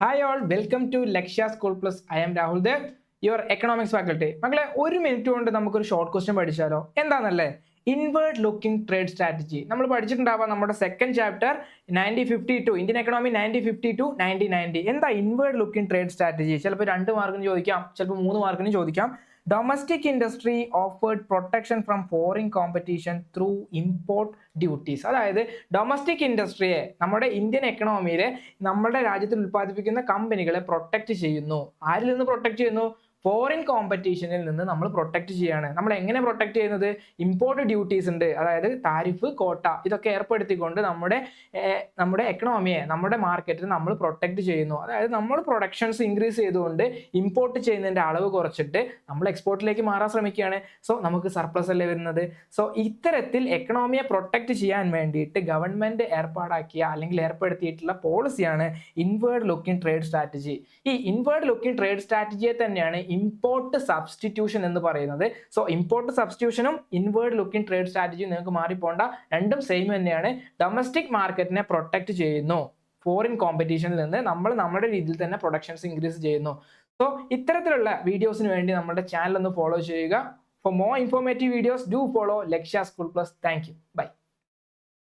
Hi all, welcome to Lakshya School Plus. I am Rahul Dev, your economics faculty. മക്കളെ ഒരു minute കൊണ്ട് നമുക്കൊരു short question പഠിച്ചാലോ? എന്താണെന്നല്ലേ? Inward looking trade strategy നമ്മൾ പഠിച്ചിട്ടുണ്ടാവാം നമ്മുടെ സെക്കൻഡ് ചാപ്റ്റർ 1952 ഇന്ത്യൻ എക്കണോമി 1952 1990. എന്താ inward looking trade strategy? ചിലപ്പോൾ 2 മാർക്കിന് ചോദിക്കാം, ചിലപ്പോൾ 3 മാർക്കിന് ചോദിക്കാം. Domestic industry offered protection from foreign competition through import duties. അതായത് ഡൊമസ്റ്റിക് ഇൻഡസ്ട്രിയെ, നമ്മുടെ ഇന്ത്യൻ എക്കണോമിയിലെ നമ്മുടെ രാജ്യത്തിൽ ഉൽപ്പാദിപ്പിക്കുന്ന കമ്പനികളെ പ്രൊട്ടക്ട് ചെയ്യുന്നു. ആരിൽ നിന്ന് പ്രൊട്ടക്ട് ചെയ്യുന്നു? ഫോറിൻ കോമ്പറ്റീഷനിൽ നിന്ന് നമ്മൾ പ്രൊട്ടക്ട് ചെയ്യാണ്. നമ്മൾ എങ്ങനെ പ്രൊട്ടക്ട് ചെയ്യുന്നത്? ഇമ്പോർട്ട് ഡ്യൂട്ടീസ് ഉണ്ട്, അതായത് താരിഫ്, കോട്ട, ഇതൊക്കെ ഏർപ്പെടുത്തിക്കൊണ്ട് നമ്മുടെ എക്കണോമിയെ, നമ്മുടെ മാർക്കറ്റിൽ നമ്മൾ പ്രൊട്ടക്ട് ചെയ്യുന്നു. അതായത് നമ്മൾ പ്രൊഡക്ഷൻസ് ഇൻക്രീസ് ചെയ്തുകൊണ്ട് ഇമ്പോർട്ട് ചെയ്യുന്നതിന്റെ അളവ് കുറച്ചിട്ട് നമ്മൾ എക്സ്പോർട്ടിലേക്ക് മാറാൻ ശ്രമിക്കുകയാണ്. സോ നമുക്ക് സർപ്ലസ് അല്ലേ വരുന്നത്. സോ ഇത്തരത്തിൽ എക്കണോമിയെ പ്രൊട്ടക്ട് ചെയ്യാൻ വേണ്ടിയിട്ട് ഗവൺമെന്റ് ഏർപ്പാടാക്കിയ അല്ലെങ്കിൽ ഏർപ്പെടുത്തിയിട്ടുള്ള പോളിസിയാണ് ഇൻവേർഡ് ലുക്കിംഗ് ട്രേഡ് സ്ട്രാറ്റജി. ഈ ഇൻവേർഡ് ലുക്കിംഗ് ട്രേഡ് സ്ട്രാറ്റജിയെ തന്നെയാണ് ഇമ്പോർട്ട് സബ്സ്റ്റിറ്റ്യൂഷൻ എന്ന് പറയുന്നത്. സോ ഇമ്പോർട്ട് സബ്സ്റ്റിറ്റ്യൂഷനും ഇൻവേർഡ് ലുക്കിംഗ് ട്രേഡ് സ്ട്രാറ്റജിയും നിങ്ങൾക്ക് മാറിപ്പോണ്ട, രണ്ടും സെയിം തന്നെയാണ്. ഡൊമസ്റ്റിക് മാർക്കറ്റിനെ പ്രൊട്ടക്ട് ചെയ്യുന്നു, ഫോറിൻ കോമ്പറ്റീഷനിൽ നിന്ന് നമ്മൾ നമ്മുടെ രീതിയിൽ തന്നെ പ്രൊഡക്ഷൻസ് ഇൻക്രീസ് ചെയ്യുന്നു. സോ ഇത്തരത്തിലുള്ള വീഡിയോസിന് വേണ്ടി നമ്മുടെ ചാനൽ ഒന്ന് ഫോളോ ചെയ്യുക. For more informative videos do follow Lakshya school plus. Thank you. By.